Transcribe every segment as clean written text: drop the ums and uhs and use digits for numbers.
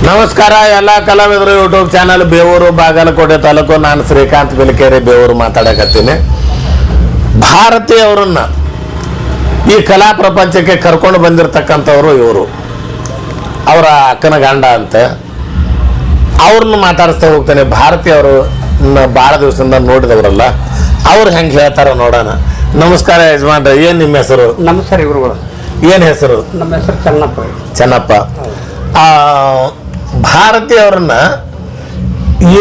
ನಮಸ್ಕಾರ ಎಲ್ಲ ಕಲಾವಿದರು ಯೂಟ್ಯೂಬ್ ಚಾನಲ್ ಬೇವೂರು ಬಾಗಲಕೋಟೆ ತಾಲೂಕು. ನಾನು ಶ್ರೀಕಾಂತ್ ಬಿಲ್ಕೆರೆ ಬೇವೂರು ಮಾತಾಡಕತ್ತೀನಿ. ಭಾರತಿ ಅವರನ್ನ ಈ ಕಲಾ ಪ್ರಪಂಚಕ್ಕೆ ಕರ್ಕೊಂಡು ಬಂದಿರತಕ್ಕಂಥವ್ರು ಇವರು, ಅವರ ಅಕ್ಕನ ಗಂಡ ಅಂತ. ಅವ್ರನ್ನ ಮಾತಾಡಿಸ್ತಾ ಹೋಗ್ತಾನೆ. ಭಾರತಿ ಅವರು ಭಾಳ ದಿವಸದಿಂದ ನೋಡಿದವರಲ್ಲ, ಅವ್ರು ಹೆಂಗೆ ಹೇಳ್ತಾರ ನೋಡೋಣ. ನಮಸ್ಕಾರ ಯಜಮಾನ್ರೆ, ಏನು ನಿಮ್ಮ ಹೆಸರು? ನಮಸ್ಕಾರ ಇವ್ರುಗಳು. ಏನು ಹೆಸರು? ನಮ್ಮ ಹೆಸರು ಚೆನ್ನಪ್ಪ. ಚೆನ್ನಪ್ಪ. ಭಾರತಿ ಅವರನ್ನ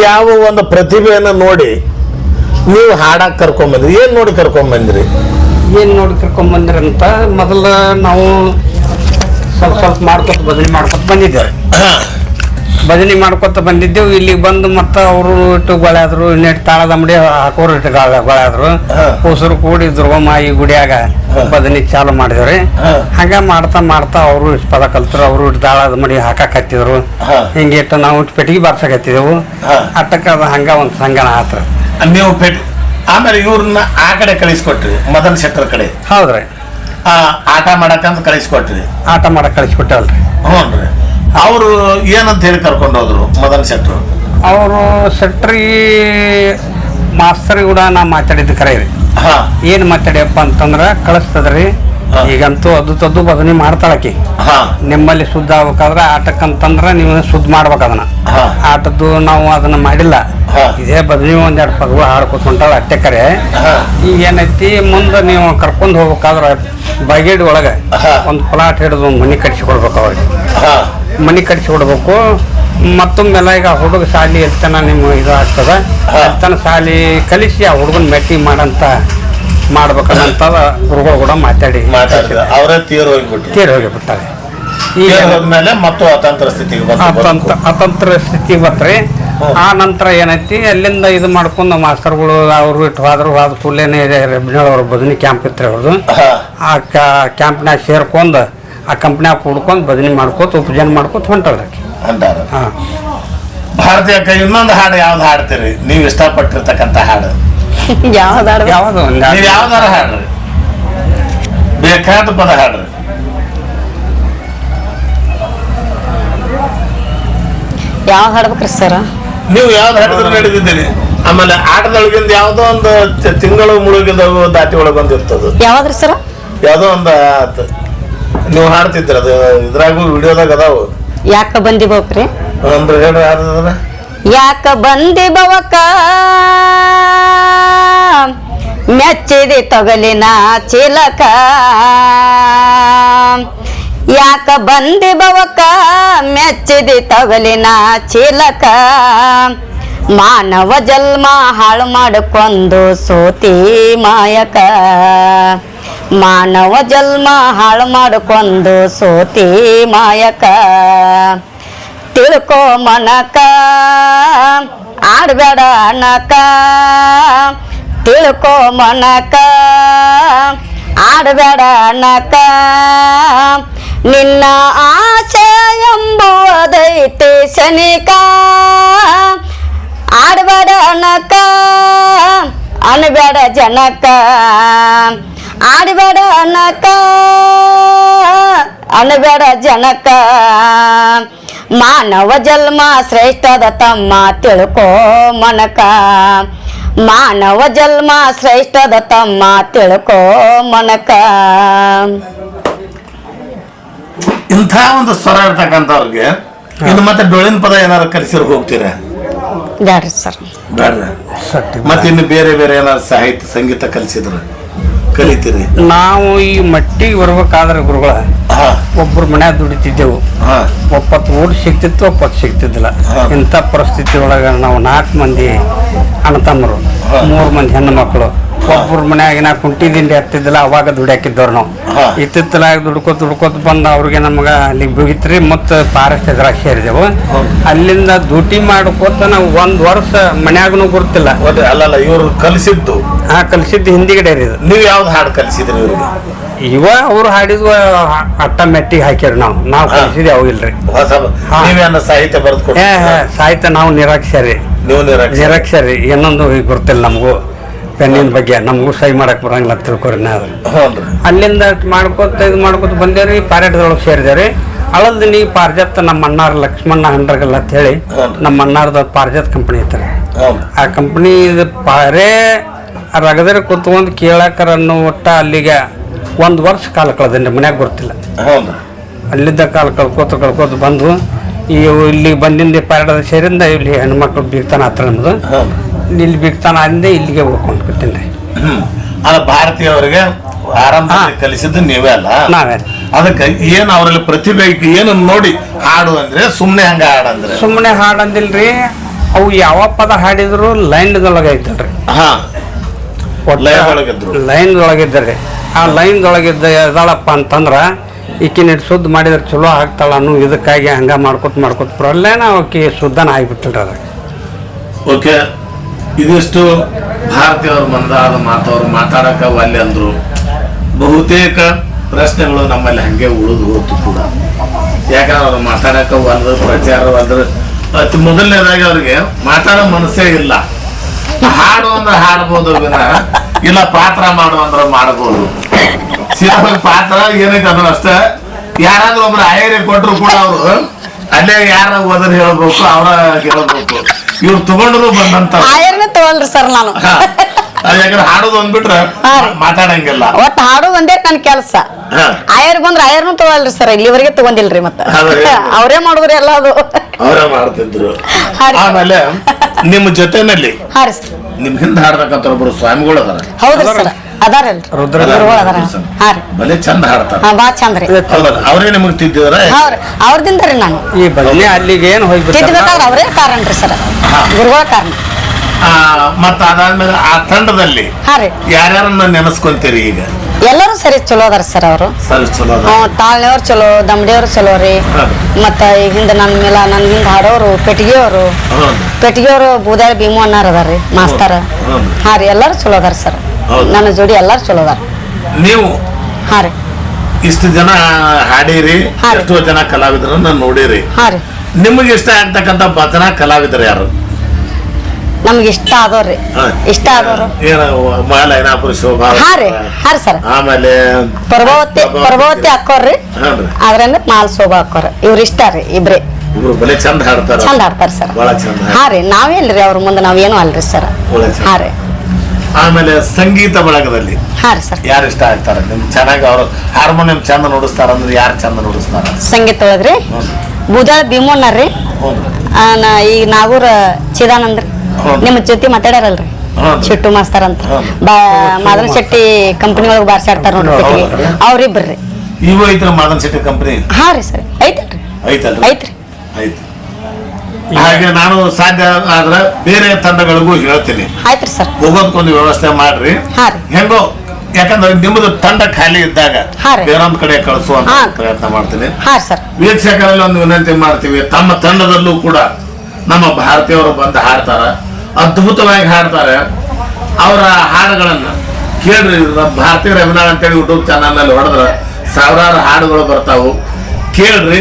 ಯಾವ ಒಂದು ಪ್ರತಿಭೆಯನ್ನು ನೋಡಿ ನೀವು ಹಾಡಕ್ಕೆ ಕರ್ಕೊಂಬಂದ್ರಿ? ಏನು ನೋಡಿ ಕರ್ಕೊಂಬಂದ್ರಿ? ಏನು ನೋಡಿ ಕರ್ಕೊಂಬಂದ್ರಿ ಅಂತ ಮೊದಲ ನಾವು ಸ್ವಲ್ಪ ಸ್ವಲ್ಪ ಮಾಡ್ಕೊತ ಭಜನೆ ಮಾಡ್ಕೊತ ಬಂದಿದ್ದೆವು. ಇಲ್ಲಿಗೆ ಬಂದು ಮತ್ತೆ ಅವರು ಇಟ್ಟು ಗೊಳೆಯಾದ್ರು, ಇನ್ನೆಟ್ಟು ತಾಳದ ಮುಡಿ ಹಾಕೋರು ಇಟ್ಟು ಗೊಳೆಯಾದ್ರು. ಕೂಸರು ಕೂಡಿ ದುರ್ಗಮ್ಮಾಯಿ ಗುಡಿಯಾಗ ಭಜನೆ ಚಾಲು ಮಾಡಿದ್ರಿ. ಹಂಗ ಮಾಡ್ತಾ ಅವರು ಇಷ್ಟು ಪದ ಕಲ್ತರು, ಅವರು ಇಟ್ಟು ತಾಳದ ಮುಡಿ ಹಾಕಕ್ ಹತ್ತಿದ್ರು. ಹಿಂಗೆ ಇಟ್ಟು ನಾವು ಇಟ್ಟು ಪೆಟ್ಟಿಗೆ ಬಾರ್ಸಕತ್ತಿದ್ದೆವು. ಅಟ್ಟಕ್ಕ ಅದು ಹಂಗ ಒಂದು ಸಂಗಣ ಆತ್ರ. ನೀವು ಆಮೇಲೆ ಇವ್ರನ್ನ ಆ ಕಡೆ ಕಳಿಸ್ಕೊಟ್ರಿ, ಮದನ್ ಶೆಟ್ಟರ್ ಕಡೆ. ಹೌದ್ರಿ. ಆಟ ಮಾಡಕ್ಕಂತ ಕಳಿಸ್ಕೊಟ್ರಿ. ಆಟ ಮಾಡಕ್ ಕಳಿಸ್ಕೊಟ್ಟೇವಲ್ರಿ. ಹ್ಞೂ ರೀ. ಅವರು ಏನಂತ ಹೇಳಿ ಕರ್ಕೊಂಡು ಹೋದ್ರು ಮದನ್ ಶೆಟ್ರು? ಅವರು ಶೆಟ್ರಿ ಮಾಸ್ತರಿ ಕೂಡ ನಾ ಮಾತಾಡಿದ್ದು ಖರೆ ರೀ. ಏನು ಮಾತಾಡ್ಯಪ್ಪ ಅಂತಂದ್ರೆ ಕಳಿಸ್ತದ್ರಿ. ಈಗಂತೂ ಅದು ಭಜನೆ ಮಾಡ್ತಾಳಕಿ. ನಿಮ್ಮಲ್ಲಿ ಶುದ್ಧ ಆಗ್ಬೇಕಾದ್ರೆ ಆಟಕ್ಕಂತಂದ್ರೆ ನೀವು ಶುದ್ಧ ಮಾಡ್ಬೇಕು ಅದನ್ನ. ಆಟದ್ದು ನಾವು ಅದನ್ನ ಮಾಡಿಲ್ಲ. ಇದೇ ಭಜನೆ ಒಂದೆರಡು ಪದಗಳು ಹಾಡ್ಕೊತ ಹೊಂಟಾಳ ಅಟ್ಟೆ ಕರೆ. ಈಗ ಏನೈತಿ, ಮುಂದೆ ನೀವು ಕರ್ಕೊಂಡು ಹೋಗ್ಬೇಕಾದ್ರೆ ಬಗೆಡ್ ಒಳಗೆ ಒಂದು ಪ್ಲಾಟ್ ಹಿಡಿದು ಒಂದು ಮನೆ ಕಟ್ಸಿಕೊಡ್ಬೇಕು. ಅವ್ರಿಗೆ ಮನೆ ಕಟ್ಸಿಕೊಡ್ಬೇಕು. ಮತ್ತೊಮ್ಮೆಲ್ಲ ಈಗ ಹುಡುಗ ಶಾಲಿ ಎಲ್ತನ ನಿಮ್ಮ ಇದು ಆಗ್ತದ, ಎಲ್ತನ ಶಾಲಿ ಕಲಿಸಿ ಆ ಹುಡುಗನ ಮೆಟ್ಟಿ ಮಾಡ್ಬೇಕಂತ ಗುರುಗಳು ಕೂಡ ಮಾತಾಡಿ ಅವರೇ ತೀರ್ ಹೋಗಿಬಿಟ್ಟಾರೆ. ಈಗ ಮತ್ತು ಅತಂತ್ರ ಸ್ಥಿತಿಗೆ ಬತ್ರಿ. ಆ ನಂತರ ಏನೈತಿ, ಅಲ್ಲಿಂದ ಇದು ಮಾಡ್ಕೊಂಡು ಮಾಸ್ತರ್ಗಳು ಅವರು ಇಟ್ಟು ಹೋದ್ರು ಕೂಡಲೇನೆ ರೆಬ್ಬಿನವ್ರ ಭಜನೆ ಕ್ಯಾಂಪ್ ಇತ್ತು ಅವ್ರದ್ದು. ಆ ಕ್ಯಾಂಪ್ನಾಗ ಸೇರ್ಕೊಂಡು ಆ ಕಂಪ್ನ್ಯಾಗ ಕೂಡ್ಕೊಂಡು ಭಜನೆ ಮಾಡ್ಕೋತ ಉಪಜನ ಮಾಡ್ಕೋತ ಹೊಂಟವ್ರಿ ಅಂತಾರ. ಭಾರತೀಯ ಇನ್ನೊಂದು ಹಾಡು ಯಾವ್ದು ಹಾಡ್ತೀರಿ ನೀವು ಇಷ್ಟಪಟ್ಟಿರ್ತಕ್ಕಂಥ ಹಾಡು? ಯಾವ್ದು ನೀವು ಯಾವ್ದಾರ ಹಾಡ್ರಿ, ಬೇಕಾದ ಪದ ಹಾಡ್ರಿ. ಯಾವ ಹಾಡ್ಬೇಕ್ರಿ ಸರ್? ನೀವು ಯಾವ್ದು ಹಾಡಿದ್ರೆ ನಡೆದಿದ್ದೀರಿ. ಆಮೇಲೆ ಆಟದೊಳಗಿಂದ ಯಾವ್ದೋ ಒಂದು ತಿಂಗಳು ಮುಳುಗಿದ ದಾಟಿ ಒಳಗೆ ಬಂದಿರ್ತದ. ಯಾವ್ದ್ರಿ ಸರ್? ಯಾವ್ದೋ ಒಂದು ನೀವು ಹಾಡ್ತಿದ್ರಿ, ಅದು ಇದ್ರಾಗೂ ವಿಡಿಯೋದಾಗ ಅದಾವು. ಯಾಕ ಬಂದಿ ಬವಕ್ರಿ ಅಂದ್ರೆ ಹೇಳ್ರಿ ಯಾವ್ದದ? ಯಾಕ ಬಂದಿ ಬವಕ ಮೆಚ್ಚಿದೆ ತೊಗಲಿನ ಚಿಲಕ. ಯಾಕ ಬಂದಿ ಬವಕ ಮೆಚ್ಚಿದೆ ತೊಗಲಿನ ಚಿಲಕ. ಮಾನವ ಜನ್ಮ ಹಾಳು ಮಾಡಿಕೊಂಡು ಸೋತಿ ಮಾಯಕ. ಮಾನವ ಜನ್ಮ ಹಾಳು ಮಾಡಿಕೊಂಡು ಸೋತಿ ಮಾಯಕ. ತಿಳ್ಕೋ ಮನಕ ಆಡ್ಬೇಡ ಅನಕ. ತಿಳ್ಕೋ ಮನಕ ಆಡ್ಬೇಡ ಅನಕ. ನಿನ್ನ ಆಸೆ ಎಂಬುದೈತೆ ಶನಿಕ. ಆಡ್ಬೇಡ ಅನಕ ಅನ್ಬೇಡ ಜನಕ. ಆಡ್ಬೇಡ ಅನಕ ಅನ್ಬೇಡ ಜನಕ. ಮಾನವ ಜನ್ಮ ಶ್ರೇಷ್ಠದ ತಮ್ಮ ತಿಳ್ಕೋ ಮನಕ. ಮಾನವ ಜನ್ಮ ಶ್ರೇಷ್ಠದ ತಮ್ಮ ತಿಳ್ಕೋ ಮನಕ. ಇಂಥ ಒಂದು ಸ್ವರ ಇರ್ತಕ್ಕಂಥವ್ರಿಗೆ ಇನ್ನು ಮತ್ತೆ ಡೊಳ್ಳಿನ ಪದ ಏನಾರು ಕಲಿಸಿರ್ ಹೋಗ್ತೀರ? ಬ್ಯಾಡ್ರಿ ಸರ್. ಬೇಡ್ರಿ. ಮತ್ತೆ ಇನ್ನು ಬೇರೆ ಏನಾರು ಸಾಹಿತ್ಯ ಸಂಗೀತ ಕಲಿಸಿದ್ರು ಕಲಿತೀರಿ? ನಾವು ಈ ಮಟ್ಟಿಗೆ ಬರ್ಬೇಕಾದ್ರೆ ಗುರುಗಳ ಒಬ್ಬರು ಮನ್ಯಾಗ ದುಡಿತಿದ್ದೆವು. ಒಪ್ಪತ್ತು ಊಟ ಸಿಗ್ತಿತ್ತು, ಒಪ್ಪತ್ತು ಸಿಗ್ತಿದ್ದಿಲ್ಲ. ಇಂಥ ಪರಿಸ್ಥಿತಿ ಒಳಗೆ ನಾವು 4 ಮಂದಿ ಅಣ್ಣ ತಮ್ಮರು, 3 ಮಂದಿ ಹೆಣ್ಣು ಮಕ್ಕಳು. ಒಬ್ಬರು ಮನ್ಯಾಗಿನ ಕುಂಟಿ ದಿಂಡಿ ಹತ್ತಿದ್ದಿಲ್ಲ, ಅವಾಗ ದುಡಿಯಾಕಿದ್ದವ್ರು ನಾವು. ಇತ್ತಿತ್ತಲಾಗ ದುಡ್ಕೋತ ಬಂದು ಅವ್ರಿಗೆ ನಮ್ಗೆ ಅಲ್ಲಿಗೆ ಬಿಗಿತ್ರಿ. ಮತ್ತು ಫಾರೆಸ್ಟ್ ಎದುರಾಗ ಸೇರಿದೆವು. ಅಲ್ಲಿಂದ ಡ್ಯೂಟಿ ಮಾಡ್ಕೋತ ನಾವು 1 ವರ್ಷ ಮನ್ಯಾಗನು ಗುರ್ತಿಲ್ಲ. ಅಲ್ಲಲ್ಲ, ಇವ್ರು ಕಲಿಸಿದ್ದು ಕಲಿಸಿದ್ದು ಹಿಂದಿಗಡೆ ರೀ. ನೀವು ಯಾವ್ದು ಹಾಡು ಕಲಿಸಿದ್ರಿ ಇವ್ರಿಗೆ? ಅವ್ರು ಹಾಡಿದ್ವ ಅಟ್ಟ ಮೆಟ್ಟಿಗೆ ಹಾಕ್ಯಾರ. ನಾವು ಕಲಿಸಿದ್ವಿ ಅವು ಇಲ್ರಿ. ಸಾಹಿತ್ಯ ಬರೆದು ಸಾಹಿತ್ಯ ನಾವು ನಿರಾಕ್ಷರಿ. ನಿರಾಕ್ಷರಿ ಏನೊಂದು ಗೊತ್ತಿಲ್ಲ ನಮಗೂ. ಪೆನ್ನಿನ ಬಗ್ಗೆ ನಮಗೂ ಸಹಿ ಮಾಡಕ್ ಬರಂಗಿಲ್ಲ ತಿಳ್ಕೊರಿ. ಅಲ್ಲಿಂದ ಮಾಡ್ಕೋತ ಇದು ಮಾಡ್ಕೋತ ಬಂದೇವ್ರಿ. ಪಾರಾಟದೊಳಗೆ ಸೇರಿದೇವ್ರಿ. ಅಳಲ್ದಿನಿ ಪಾರ್ಜತ್ ನಮ್ಮ ಅಣ್ಣಾರ ಲಕ್ಷ್ಮಣ್ಣ ಹಂಡ್ರಗಲ್ ಅಂತ ಹೇಳಿ ನಮ್ಮ ಅಣ್ಣಾರ್ದ ಪಾರ್ಜತ್ ಕಂಪನಿ ಐತ್ರಿ. ಆ ಕಂಪನಿ ಪಾರೇ ರಗದರೆ ಕುತ್ಕೊಂಡು ಕೇಳಕರ ಅನ್ನೋ ಒಟ್ಟ ಅಲ್ಲಿಗೆ 1 ವರ್ಷ ಕಾಲ ಕಳೆದೇನೆ, ಮನ್ಯಾಗ ಬರ್ತಿಲ್ಲ. ಅಲ್ಲಿದ್ದ ಕಾಲ ಕಳ್ಕೋತ ಬಂದು ಇಲ್ಲಿ ಬಂದಿಂದ ಪಾರಡದ ಸೇರಿಂದ ಇಲ್ಲಿ ಹೆಣ್ಮಕ್ಳು ಬೀಗ್ತಾನ ಆತ ನಮ್ದು. ಇಲ್ಲಿ ಬೀಗ್ತಾನ ಅಂದೆ ಇಲ್ಲಿಗೆ ಹೋಗ್ಕೊಂಡು ಬಿಡ್ತೀನಿ. ಭಾರತೀಯವರಿಗೆ ಆರಂಭ ಕಲಿಸಿದ್ದು ನೀವೇ ಅಲ್ಲ, ನಾವೇ. ಅದಕ್ಕೆ ಏನ್ ಅವರಲ್ಲಿ ಪ್ರತಿಭೆ ಏನು ನೋಡಿ ಹಾಡು ಅಂದ್ರೆ ಸುಮ್ನೆ ಹಂಗ ಹಾಡಂದ್ರೆ ಸುಮ್ಮನೆ ಹಾಡಂದಿಲ್ರಿ. ಅವು ಯಾವ ಪದ ಹಾಡಿದ್ರು ಲೈನ್ದೊಳಗೆ ಐತಲ್ರಿ. ಲೈನ್ದೊಳಗಿದ್ರಿ. ಆ ಲೈನ್ದೊಳಗಿದ್ದ ಎದಾಳಪ್ಪ ಅಂತಂದ್ರ ಈಕಿನ ಶುದ್ಧ ಮಾಡಿದ್ರೆ ಚಲೋ ಆಗ್ತಾಳ ಅನ್ನೋ ಇದಕ್ಕಾಗಿ ಹಂಗ ಮಾಡ್ಕೊತ ಬರಲ್ಲೇನ ಆಕಿ ಶುದ್ಧನ ಆಗಿಬಿಟ್ಟಿಲ್ರಿ ಅದಾಗ. ಓಕೆ, ಇದಿಷ್ಟು ಭಾರತೀಯವ್ರ ಮಂದಾದ ಮಾತವ್ರು ಮಾತಾಡಕ ಒಲ್ಲೆ ಅಂದ್ರು. ಬಹುತೇಕ ಪ್ರಶ್ನೆಗಳು ನಮ್ಮಲ್ಲಿ ಹಂಗೆ ಉಳಿದು ಹೋಯ್ತು ಕೂಡ. ಯಾಕಂದ್ರೆ ಅವ್ರು ಮಾತಾಡಕ ಒಲ್ದು ಪ್ರಚಾರ ಒಲ್ದ್ರೆ ಅತಿ ಮೊದಲನೇದಾಗಿ ಅವ್ರಿಗೆ ಮಾತಾಡೋ ಮನಸ್ಸೇ ಇಲ್ಲ. ಹಾಡು ಅಂದ್ರೆ ಹಾಡ್ಬೋದು ವಿನ ಇಲ್ಲ ಪಾತ್ರ ಮಾಡು ಅಂದ್ರೆ ಮಾಡಬಹುದು. ಸಿನಿಮಾ ಪಾತ್ರ ಏನೈತೆ ಅದನ್ನ ಅಷ್ಟೇ. ಯಾರಾದ್ರೂ ಒಬ್ರು ಆಯರಿ ಕೊಟ್ರು ಕೂಡ ಅವರು ಅಲ್ಲೇ ಯಾರ ಓದರ್ ಹೇಳ್ಬೇಕು, ಅವ್ರ ಹೇಳ್ಬೇಕು. ಇವ್ರು ತಗೊಂಡ್ರು ಬಂದಂತ ತಗೊಳ್ರಿ ಸರ್ ನಾನು. ಯಾಕಂದ್ರೆ ಹಾಡೋದು ಅಂದ್ಬಿಟ್ರೆ ಮಾತಾಡಂಗಿಲ್ಲ. ಒಟ್ಟು ಹಾಡೋದು ಒಂದೇ ನನ್ನ ಕೆಲಸ. ಆಯರ್ ಬಂದ್ರೆ ಆಯರ್ನು ತಗೊಳ್ರಿ ಸರ್, ಇಲ್ಲಿವರೆಗೆ ತಗೊಂಡಿಲ್ರಿ. ಮತ್ತೆ ಅವರೇ ಮಾಡಿದ್ರಿ ಎಲ್ಲ, ಅದು ಅವರೇ ಮಾಡ್ತಿದ್ರು. ಆಮೇಲೆ ನಿಮ್ಮ ಜೊತೆನಲ್ಲಿ ನಿಮ್ ಹಿಂದೆ ಹಾಡ್ತಕ್ಕಂಥ ಒಬ್ರು ಸ್ವಾಮಿಗಳು ಅದಾರ. ಹೌದ್ರಿ ಸರ್, ಅದಾರಲ್ರಿ ಗುರುಗಳು ಅದಾರ. ಬಲೆ ಚಂದ ಹಾಡ್ತಾರ, ಬಾಳ ಚಂದ್ರಿ. ಅವರೇ ನಿಮಗ್ ತಿದ್ದಿದ್ರ? ಅವ್ರದಿಂದ್ರಿ ನಾನು ಈ ಬದನೆ ಅಲ್ಲಿಗೆ ಏನು ತಿದ್ದಬೇಕಾದ್ರೆ ಅವರೇ ಕಾರಣ ರೀ ಸರ್, ಗುರುಗಳ ಕಾರಣ. ಮತ್ತ ಅದಾದ್ಮೇಲೆ ಆ ತಂಡದಲ್ಲಿ ಯಾರ್ಯಾರನ್ನ ನೆನಸ್ಕೊಂತೀರಿ ಈಗ? ಎಲ್ಲರೂ ಸರಿ ಚಲೋ ಅದಾರ ಸರ್. ಅವರು ತಾಳ್ನೆಯವ್ರು ಚಲೋ, ದಮಡಿಯವ್ರು ಚಲೋ ರೀ. ಮತ್ತ ಈಗ ಹಿಂದ ನನ್ ಹಿಂದ ಹಾಡೋರು ಪೆಟ್ಟಿಗೆಯವರು ಬೂದಾಳಿ ಭೀಮು ಅಣ್ಣಾರ ಅದಾರ್ರಿ, ಮಾಸ್ತರ. ಹಾ ರೀ, ಎಲ್ಲಾರು ಚಲೋ ಅದಾರ ಸರ್. ನನ್ನ ಜೋಡಿ ಎಲ್ಲಾರು ಚಲೋ ಅದಾರ. ನೀವು ಹಾ ರೀ ಇಷ್ಟು ಜನ ಹಾಡಿರಿ, ಎಷ್ಟೋ ಜನ ಕಲಾವಿದರನ್ನ ನೋಡಿರಿ. ಹಾ ರೀ, ನಿಮಗೆ ಇಷ್ಟ ಆಗ್ತಕ್ಕಂಥ ಭಜನಾ ಕಲಾವಿದರು ಯಾರು? ನಮ್ಗೆ ಇಷ್ಟ ಆದವ್ರಿ. ಇಷ್ಟ ಆದವ್ರು ಮಾಲೈನಾಪುರ ಶೋಭಾ. ಹಾ ರೀ ಸರ್. ಆಮೇಲೆ ಪ್ರಭಾವತಿ ಅಕ್ಕೋರ್ರಿ, ಅದ್ರಿಂದ ಮಾಲ್ ಶೋಭಾ ಅಕ್ಕೋರ. ಇವ್ರ ಇಷ್ಟ ರೀ ಇಬ್ರೇ. ಬಲೆ ಚಂದ ಹಾಡ್ತಾರ, ಚಂದ ಹಾಡ್ತಾರ ಸರ್. ಹಾ ರೀ, ನಾವೇಲ್ರಿ ಅವ್ರ ಮುಂದೆ ನಾವೇನು ಅಲ್ರಿ ಸರ್. ಹಾ ರೀ. ಆಮೇಲೆ ಸಂಗೀತ ಬಳಗದಲ್ಲಿ ಹಾ ರೀ ಸರ್, ಯಾರು ಇಷ್ಟ ಆಗ್ತಾರ ನಿಮ್? ಚೆನ್ನಾಗಿ ಅವ್ರು ಹಾರ್ಮೋನಿಯಂ ಚಂದ ನುಡಿಸ್ತಾರ ಅಂದ್ರೆ ಯಾರು ಚಂದ ನುಡಿಸ್ತಾರ? ಸಂಗೀತ ಒಳಗ್ರಿ ಬೂದಾಳಿ ಭೀಮಣ್ಣರ್ರಿ, ಈಗ ನಾಗೂರ ಚಿದಾನಂದ್ರಿ. ನಿಮ್ಮ ಜೊತೆ ಮಾತಾಡ್ಯಾರಲ್ರಿ ಚಿಟ್ಟು ಮಾಸ್ತರ್ ಅಂತ, ಮಾದನ ಶೆಟ್ಟಿ ಕಂಪನಿ ಒಳಗೆ ಬಾರ್ಸಾಡ್ತಾರ ನೋಡ್ರಿ, ಅವ್ರಿಬ್ರಿ. ಇವು ಐತ್ರ ಮಾದನ ಶೆಟ್ಟಿ ಕಂಪನಿ? ಹಾ ರೀ ಸರ್, ಐತಲ್ರಿ. ಐತ್ರಿ. ಹಾಗೆ ನಾನು ಸಾಧ್ಯ ಆದ್ರೆ ಬೇರೆ ತಂಡಗಳಿಗೂ ಹೇಳ್ತೀನಿ. ಆಯ್ತ್ರಿ ಸರ್, ಹೋಗೋದಕ್ಕೊಂದು ವ್ಯವಸ್ಥೆ ಮಾಡ್ರಿ. ಹೆಂಗೋ, ಯಾಕಂದ್ರೆ ನಿಮ್ಮದು ತಂಡ ಖಾಲಿ ಇದ್ದಾಗ ಬೇರೊಂದ್ ಕಡೆ ಕಳಿಸುವಂತ ಪ್ರಯತ್ನ ಮಾಡ್ತೀನಿ. ವೀಕ್ಷಕರಲ್ಲಿ ಒಂದು ವಿನಂತಿ ಮಾಡ್ತೀವಿ, ತಮ್ಮ ತಂಡದಲ್ಲೂ ಕೂಡ ನಮ್ಮ ಭಾರತೀಯವರು ಬಂದು ಹಾಡ್ತಾರ, ಅದ್ಭುತವಾಗಿ ಹಾಡ್ತಾರೆ. ಅವರ ಹಾಡುಗಳನ್ನ ಕೇಳ್ರಿ. ಭಾರತೀಯ ರವಿನಾಳ್ ಅಂತೇಳಿ ಯೂಟ್ಯೂಬ್ ಚಾನಲ್ ನಲ್ಲಿ ಹೊಡೆದ್ರೆ ಸಾವಿರಾರು ಹಾಡುಗಳು ಬರ್ತಾವು, ಕೇಳ್ರಿ.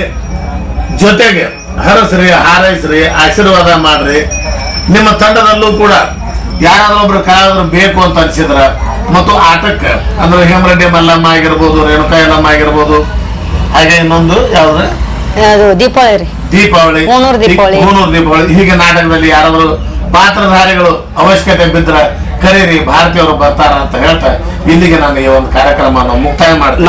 ಜೊತೆಗೆ ಹರಸ್ರಿ, ಹಾರೈಸ್ರಿ, ಆಶೀರ್ವಾದ ಮಾಡ್ರಿ. ನಿಮ್ಮ ತಂಡದಲ್ಲೂ ಕೂಡ ಯಾರಾದ್ರೂ ಒಬ್ರು ಕಲಾವಿದರು ಬೇಕು ಅಂತ ಅನ್ಸಿದ್ರ ಮತ್ತು ಆಟಕ್ಕೆ ಅಂದ್ರೆ ಹೇಮರೆಡ್ಡಿ ಮಲ್ಲಮ್ಮ ಆಗಿರ್ಬೋದು, ರೇಣುಕಾ ಯಲ್ಲಮ್ಮ ಆಗಿರ್ಬೋದು, ಹಾಗೆ ಇನ್ನೊಂದು ಯಾವ್ದು ದೀಪಾವಳಿ ದೀಪಾವಳಿ ಹೀಗೆ ನಾಟಕದಲ್ಲಿ ಯಾರಾದ್ರೂ ಪಾತ್ರಧಾರಿಗಳು ಅವಶ್ಯಕತೆ ಬಿದ್ರೆ ಕರೀರಿ, ಭಾರತೀಯವರು ಬರ್ತಾರ ಅಂತ ಹೇಳ್ತಾ ಇಲ್ಲಿಗೆ ನಾನು ಈ ಒಂದು ಕಾರ್ಯಕ್ರಮವನ್ನು ಮುಕ್ತಾಯ ಮಾಡ್ತೀನಿ.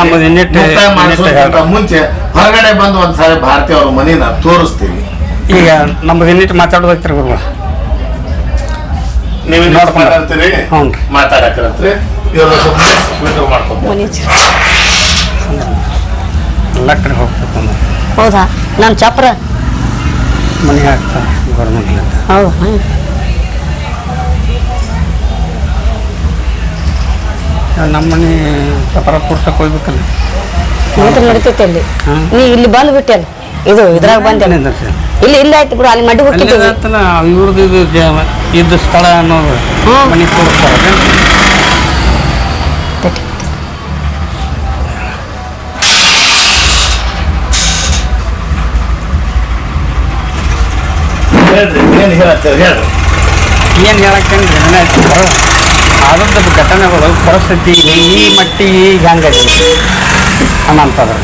ಮುಕ್ತಾಯ ಮಾಡಿಸೋದಕ್ಕಿಂತ ಮುಂಚೆ ಹೊರಗಡೆ ಬಂದು ಒಂದ್ಸಾರಿ ಭಾರತೀಯವ್ರ ಮನಿನ ತೋರಿಸ್ತೀವಿ. ಈಗ ನಮ್ದು ಇನ್ನಿಟ್ಟು ಮಾತಾಡೋದೈತ್ರಿ ಗುರುಗಳು, ನೀವು ನೋಡ್ಕೊಂಡ್ರಿ ಮಾತಾಡಕ್ರಿ. ಇವರು ಮಾಡ್ಕೊಂಡು ಎಲ್ಲ ಕಡೆ ಹೋಗ್ಬೇಕು. ಹೌದಾ? ನಾನು ಚಪ್ರ ಮನೆ ಹಾಕ್ತಾ ಗೌರ್ಮೆಂಟ್. ಹೌದು, ನಮ್ಮ ಮನೆ ಚಪ್ರ ತೋರ್ಸಕ್ ಹೋಗ್ಬೇಕಲ್ಲ. ನಡೀತೈತೆ ಅಲ್ಲಿ. ನೀ ಇಲ್ಲಿ ಬಂದ್ಬಿಟ್ಟೆ ಅಲ್ಲ, ಇದು ಇದ್ರಾಗ ಬಂದೆ. ಇಲ್ಲಿ ಆಯ್ತು ಬಿಡು, ಅಲ್ಲಿ ಮಡ್ಡಿ ಹೋಗ್ತಿದ್ದೀವಿ. ಇವ್ರದ್ದು ಇದ್ದ ಸ್ಥಳ ಅನ್ನೋದು ಮನೆ ತೋರಿಸ್ತಾರೆ. ಏನ್ ಹೇಳಕ್ಕೇನ್ರಿ, ಆದದ್ದು ಘಟನೆಗಳು ಪರಿಸ್ಥಿತಿ ಈ ಮಟ್ಟಿಗೆ ಈಗ ಹಂಗಾಗಿ ಅನ್ನಂತದ್ರ